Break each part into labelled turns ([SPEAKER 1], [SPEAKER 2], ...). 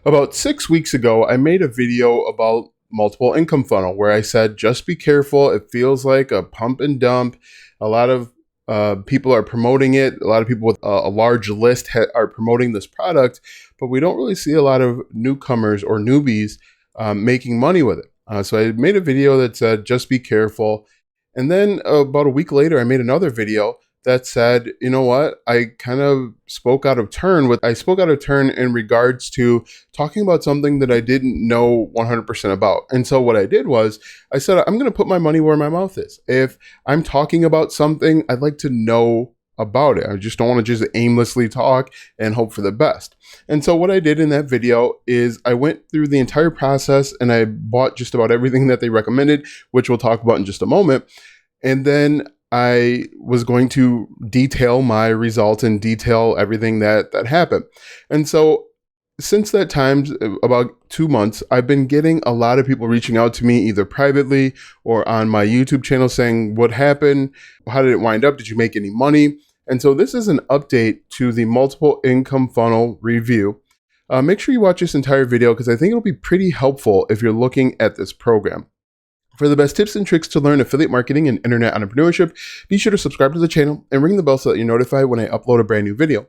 [SPEAKER 1] About 6 weeks ago, I made a video about multiple income funnel where I said, just be careful. It feels like a pump and dump. A lot of people are promoting it. A lot of people with a large list are promoting this product, but we don't really see a lot of newcomers or newbies making money with it. So I made a video that said, just be careful. And then about a week later, I made another video that said, you know what, I kind of spoke out of turn in regards to talking about something that I didn't know 100% about. And so what I did was I said, I'm going to put my money where my mouth is. If I'm talking about something, I'd like to know about it. I just don't want to just aimlessly talk and hope for the best. And so what I did in that video is I went through the entire process and I bought just about everything that they recommended, which we'll talk about in just a moment. And then I was going to detail my results and detail everything that happened. And so since that time, about 2 months, I've been getting a lot of people reaching out to me either privately or on my YouTube channel saying, what happened? How did it wind up? Did you make any money? And so this is an update to the multiple income funnel review. Make sure you watch this entire video because I think it'll be pretty helpful if you're looking at this program. For the best tips and tricks to learn affiliate marketing and internet entrepreneurship, be sure to subscribe to the channel and ring the bell so that you're notified when I upload a brand new video.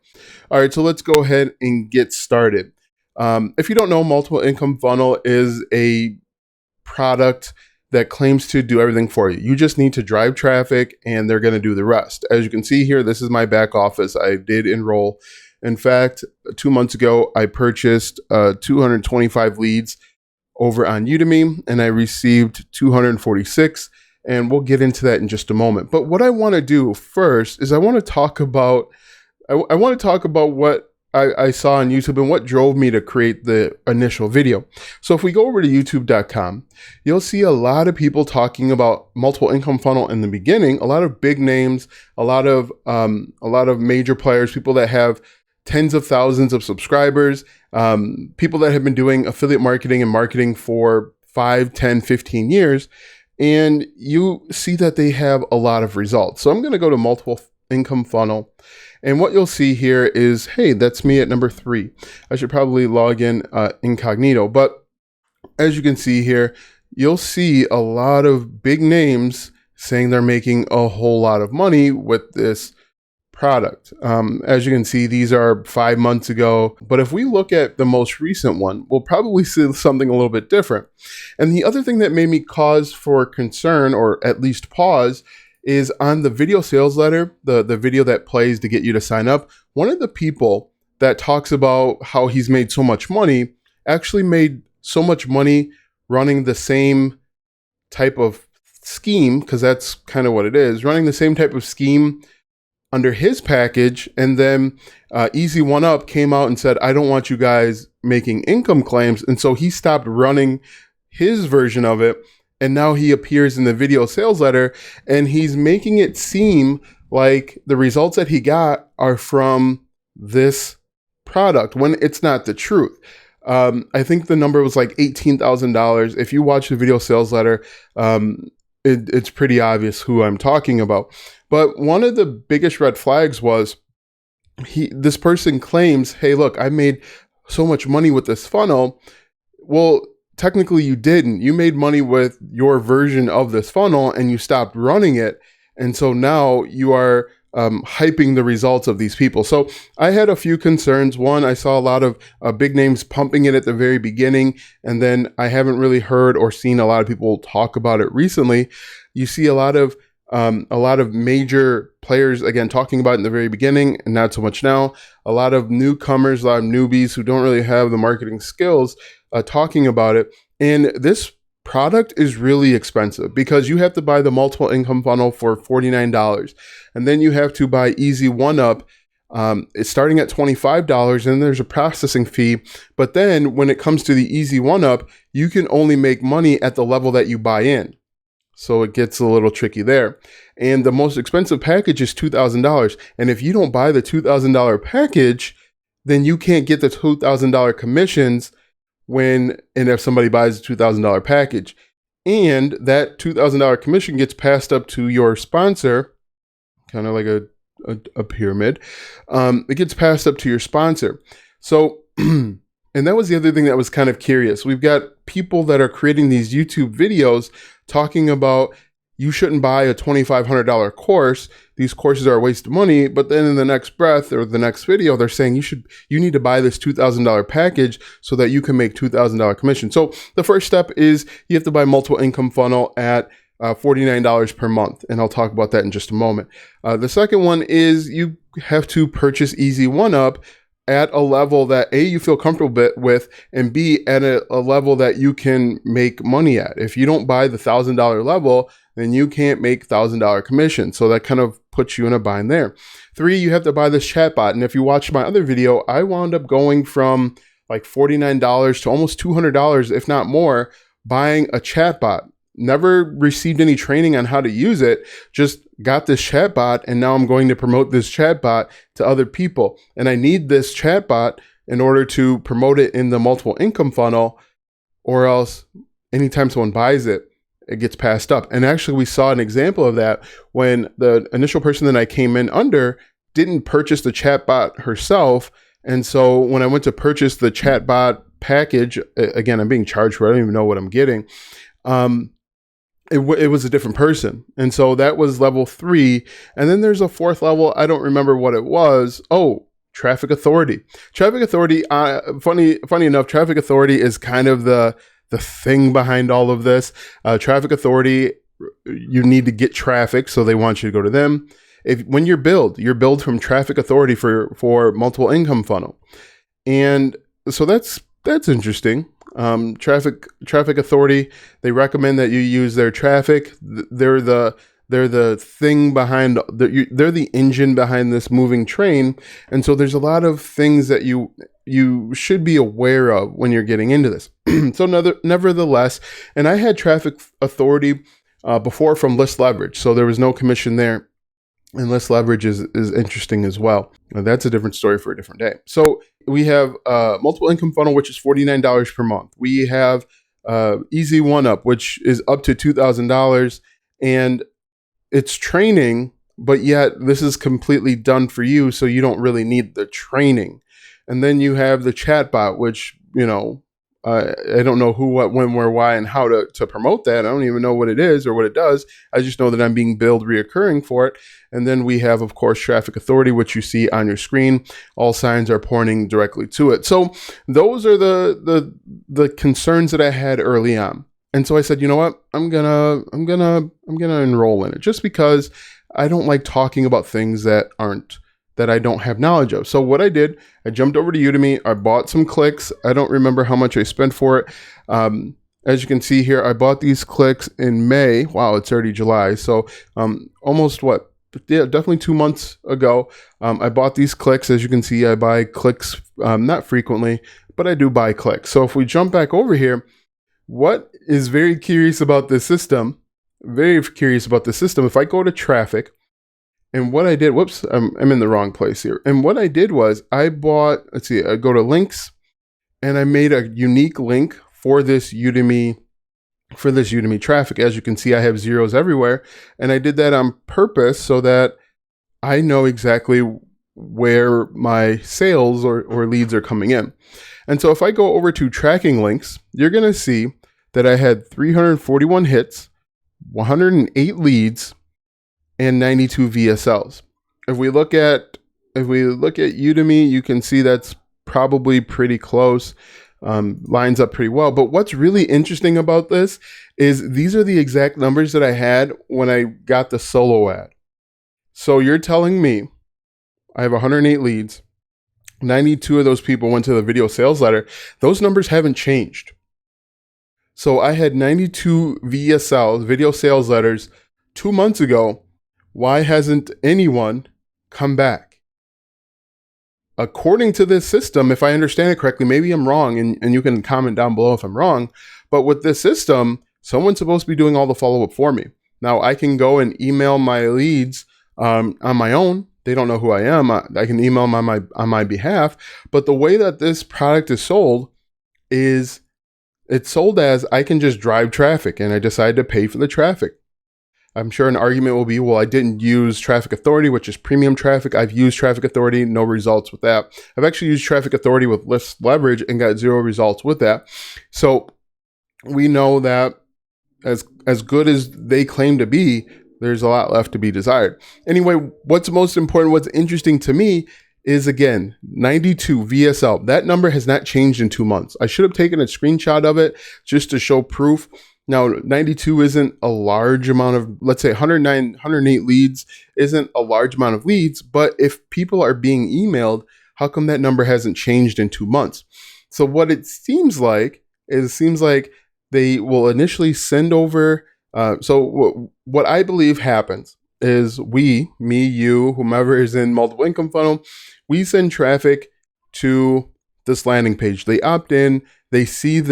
[SPEAKER 1] All right, so let's go ahead and get started. If you don't know, Multiple Income Funnel is a product that claims to do everything for you. You just need to drive traffic and they're going to do the rest. As you can see here, this is my back office. I did enroll. In fact, 2 months ago, I purchased 225 leads over on Udemy, and I received 246, and we'll get into that in just a moment. But what I want to do first is I want to talk about what I saw on YouTube and what drove me to create the initial video. So if we go over to youtube.com, you'll see a lot of people talking about multiple income funnel in the beginning, a lot of big names, a lot of major players, people that have tens of thousands of subscribers, people that have been doing affiliate marketing and marketing for 5, 10, 15 years, and you see that they have a lot of results. So I'm going to go to multiple income funnel, and what you'll see here is, hey, that's me at number 3. I should probably log in incognito, but as you can see here, you'll see a lot of big names saying they're making a whole lot of money with this product. As you can see, these are 5 months ago, but if we look at the most recent one, we'll probably see something a little bit different. And the other thing that made me cause for concern, or at least pause, is on the video sales letter, the video that plays to get you to sign up. One of the people that talks about how he's made so much money actually made so much money running the same type of scheme, because that's kind of what it is, running the same type of scheme under his package. And then Easy One Up came out and said, I don't want you guys making income claims. And so he stopped running his version of it. And now he appears in the video sales letter and he's making it seem like the results that he got are from this product when it's not the truth. I think the number was like $18,000. If you watch the video sales letter, it's pretty obvious who I'm talking about. But one of the biggest red flags was this person claims, hey, look, I made so much money with this funnel. Well, technically you didn't. You made money with your version of this funnel and you stopped running it. And so now you are hyping the results of these people. So I had a few concerns. One, I saw a lot of big names pumping it at the very beginning, and then I haven't really heard or seen a lot of people talk about it recently. You see a lot of major players, again, talking about it in the very beginning and not so much now. A lot of newcomers, a lot of newbies who don't really have the marketing skills talking about it. And this product is really expensive because you have to buy the multiple income funnel for $49. And then you have to buy Easy One Up. It's starting at $25 and there's a processing fee. But then when it comes to the Easy One Up, you can only make money at the level that you buy in. So it gets a little tricky there. And the most expensive package is $2,000. And if you don't buy the $2,000 package, then you can't get the $2,000 commissions if somebody buys a $2,000 package. And that $2,000 commission gets passed up to your sponsor, kind of like a pyramid. It gets passed up to your sponsor. So And that was the other thing that was kind of curious. We've got people that are creating these YouTube videos talking about you shouldn't buy a $2,500 course. These courses are a waste of money. But then in the next breath or the next video, they're saying you need to buy this $2,000 package so that you can make $2,000 commission. So the first step is you have to buy multiple income funnel at $49 per month. And I'll talk about that in just a moment. The second one is you have to purchase Easy One Up at a level that A, you feel comfortable with, and B, at a level that you can make money at. If you don't buy the $1,000 level, then you can't make $1,000 commission. So that kind of puts you in a bind there. 3, you have to buy this chatbot. And if you watch my other video, I wound up going from like $49 to almost $200, if not more, buying a chatbot. Never received any training on how to use it, just got this chatbot, and now I'm going to promote this chatbot to other people. And I need this chatbot in order to promote it in the multiple income funnel, or else anytime someone buys it, it gets passed up. And actually, we saw an example of that when the initial person that I came in under didn't purchase the chatbot herself. And so when I went to purchase the chatbot package, again, I'm being charged for it. I don't even know what I'm getting. It was a different person. And so that was level 3. And then there's a 4th level. I don't remember what it was. Oh, Traffic Authority. Traffic Authority, funny enough, Traffic Authority is kind of the thing behind all of this. Traffic Authority, you need to get traffic, so they want you to go to them. When you're billed from Traffic Authority for multiple income funnel. And so that's interesting. Traffic Authority, they recommend that you use their traffic. They're the thing behind, they're the engine behind this moving train. And so there's a lot of things that you should be aware of when you're getting into this. So nevertheless, and I had Traffic Authority before from List Leverage, so there was no commission there. And List Leverage is interesting as well. Now, that's a different story for a different day. So we have multiple income funnel, which is $49 per month. We have Easy One Up, which is up to $2,000, and it's training, but yet this is completely done for you, so you don't really need the training. And then you have the chatbot, which, I don't know who, what, when, where, why, and how to promote that. I don't even know what it is or what it does. I just know that I'm being billed reoccurring for it. And then we have, of course, Traffic Authority, which you see on your screen. All signs are pointing directly to it. So those are the concerns that I had early on. And so I said, you know what? I'm gonna enroll in it, just because I don't like talking about things that I don't have knowledge of. So what I did, I jumped over to Udemy. I bought some clicks. I don't remember how much I spent for it. As you can see here, I bought these clicks in May. Wow, it's already July. So almost definitely 2 months ago. I bought these clicks. As you can see, I buy clicks not frequently, but I do buy clicks. So if we jump back over here, what is very curious about this system, if I go to traffic, and what I did, I'm in the wrong place here. And what I did was I bought, I go to links, and I made a unique link for this Udemy traffic. As you can see, I have zeros everywhere. And I did that on purpose so that I know exactly where my sales or leads are coming in. And so if I go over to tracking links, you're going to see that I had 341 hits, 108 leads, and 92 VSLs. If we look at Udemy, you can see that's probably pretty close, lines up pretty well. But what's really interesting about this is these are the exact numbers that I had when I got the solo ad. So you're telling me I have 108 leads, 92 of those people went to the video sales letter. Those numbers haven't changed. So I had 92 VSLs, video sales letters, 2 months ago. Why hasn't anyone come back? According to this system, if I understand it correctly, maybe I'm wrong, and you can comment down below if I'm wrong, but with this system, someone's supposed to be doing all the follow-up for me. Now, I can go and email my leads on my own. They don't know who I am. I can email them on my behalf, but the way that this product is sold is it's sold as I can just drive traffic, and I decide to pay for the traffic. I'm sure an argument will be, well, I didn't use Traffic Authority, which is premium traffic. I've used Traffic Authority, no results with that. I've actually used Traffic Authority with List Leverage and got 0 results with that. So we know that as good as they claim to be, there's a lot left to be desired. Anyway, what's most important, what's interesting to me is, again, 92 VSL. That number has not changed in 2 months. I should have taken a screenshot of it just to show proof. Now, 92 isn't a large amount of, let's say 109, 108 leads isn't a large amount of leads, but if people are being emailed, how come that number hasn't changed in 2 months? So what it seems like they will initially send over. What I believe happens is me, you, whomever is in multiple income funnel, we send traffic to this landing page. They opt in. They see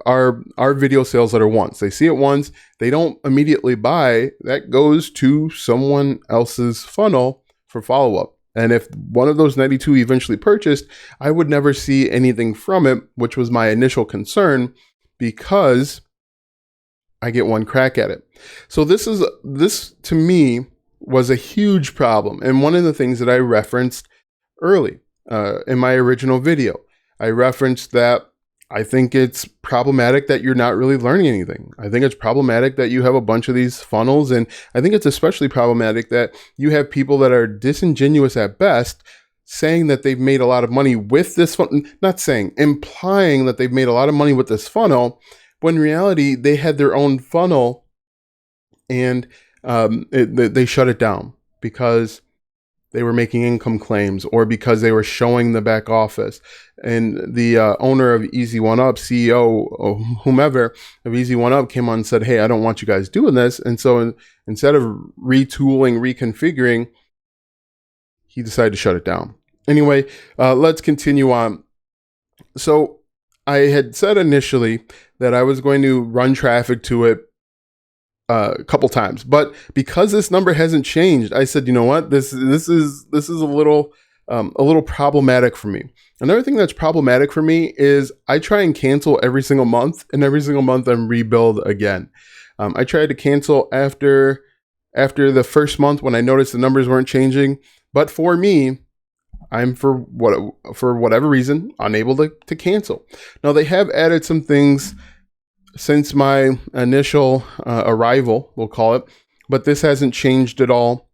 [SPEAKER 1] our video sales letter once. They see it once. They don't immediately buy. That goes to someone else's funnel for follow-up. And if one of those 92 eventually purchased, I would never see anything from it, which was my initial concern, because I get one crack at it. So this to me was a huge problem. And one of the things that I referenced early in my original video, I referenced that I think it's problematic that you're not really learning anything. I think it's problematic that you have a bunch of these funnels. And I think it's especially problematic that you have people that are disingenuous at best, saying that they've made a lot of money with this funnel, not saying, implying that they've made a lot of money with this funnel, when in reality, they had their own funnel and they shut it down because they were making income claims or because they were showing the back office. And the owner of Easy One Up, CEO or whomever of Easy One Up, came on and said, hey, I don't want you guys doing this. And so instead of retooling, reconfiguring, he decided to shut it down. Anyway, let's continue on. So I had said initially that I was going to run traffic to it a couple times, but because this number hasn't changed, I said, you know what, this is a little problematic for me. Another thing that's problematic for me is I try and cancel every single month, and every single month I'm rebuild again. I tried to cancel after the first month when I noticed the numbers weren't changing, but for me, I'm for whatever reason unable to cancel. Now they have added some things since my initial arrival, we'll call it, but this hasn't changed at all.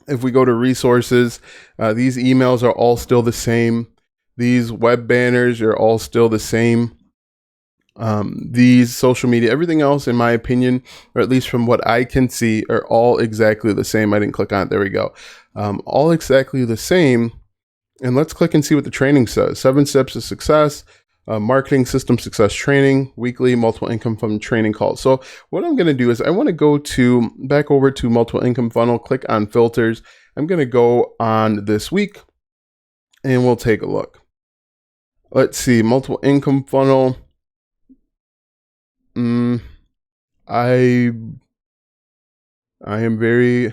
[SPEAKER 1] If we go to resources, these emails are all still the same. These web banners are all still the same. These social media, everything else, in my opinion, or at least from what I can see, are all exactly the same. I didn't click on it. There we go. All exactly the same. And let's click and see what the training says. 7 steps to success. Marketing system success training, weekly multiple income funnel training calls. So what I'm going to do is I want to go back over to multiple income funnel, click on filters. I'm going to go on this week and we'll take a look. Let's see, multiple income funnel. I am very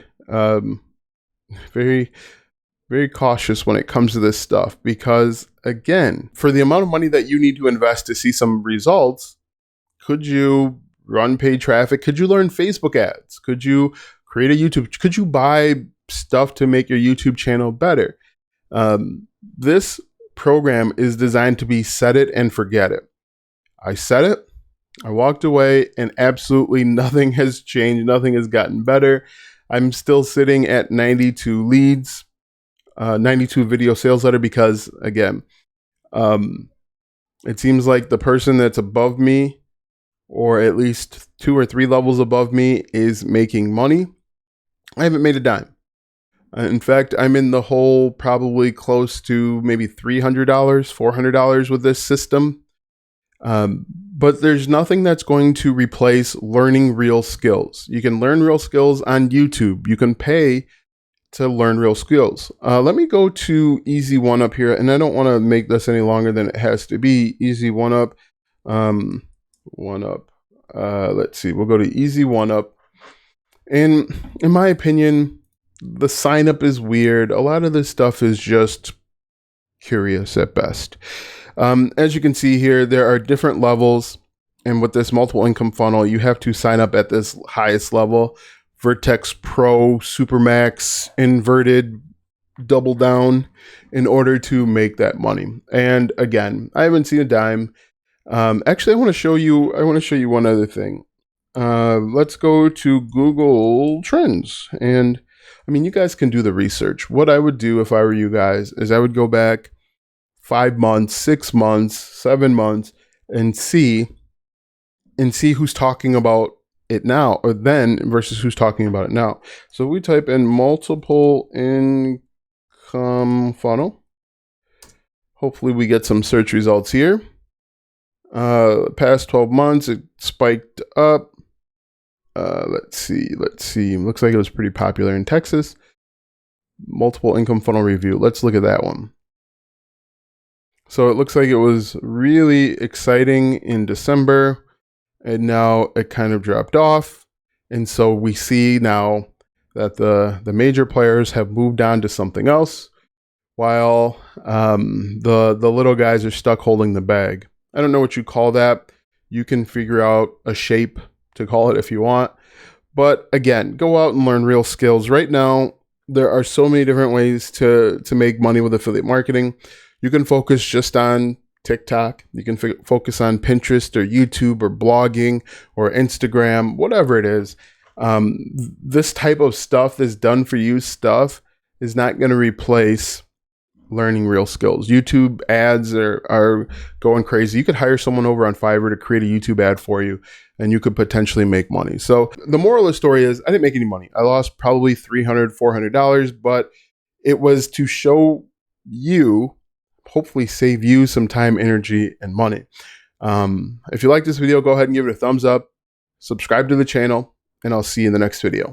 [SPEAKER 1] cautious when it comes to this stuff because, again, for the amount of money that you need to invest to see some results, could you run paid traffic? Could you learn Facebook ads? Could you create a YouTube? Could you buy stuff to make your YouTube channel better? This program is designed to be set it and forget it. I set it, I walked away, and absolutely nothing has changed. Nothing has gotten better. I'm still sitting at 92 leads. 92 video sales letter because, again, it seems like the person that's above me, or at least 2 or 3 levels above me, is making money. I haven't made a dime. In fact, I'm in the hole probably close to maybe $300, $400 with this system. But there's nothing that's going to replace learning real skills. You can learn real skills on YouTube. You can pay to learn real skills. Let me go to Easy One Up here, and I don't want to make this any longer than it has to be. Easy One Up, let's see, we'll go to Easy One Up. And in my opinion, the sign up is weird. A lot of this stuff is just curious at best. As you can see here, there are different levels, and with this multiple income funnel, you have to sign up at this highest level Vertex Pro, Supermax, inverted, double down in order to make that money. And again, I haven't seen a dime. Actually, I want to show you one other thing. Let's go to Google Trends. And I mean, you guys can do the research. What I would do if I were you guys is I would go back 5 months, 6 months, 7 months and see who's talking about it now or then versus who's talking about it now. So we type in multiple income funnel. Hopefully we get some search results here. Past 12 months, it spiked up. Let's see. Looks like it was pretty popular in Texas. Multiple income funnel review. Let's look at that one. So it looks like it was really exciting in December, and now it kind of dropped off. And so we see now that the major players have moved on to something else, while the little guys are stuck holding the bag. I don't know what you call that. You can figure out a shape to call it if you want. But again, go out and learn real skills. Right now, there are so many different ways to make money with affiliate marketing. You can focus just on TikTok. You can focus on Pinterest or YouTube or blogging or Instagram, whatever it is. This type of stuff, this done for you stuff, is not going to replace learning real skills. YouTube ads are going crazy. You could hire someone over on Fiverr to create a YouTube ad for you, and you could potentially make money. So the moral of the story is I didn't make any money. I lost probably $300, $400, but it was to show you, hopefully save you some time, energy, and money. If you like this video, go ahead and give it a thumbs up, subscribe to the channel, and I'll see you in the next video.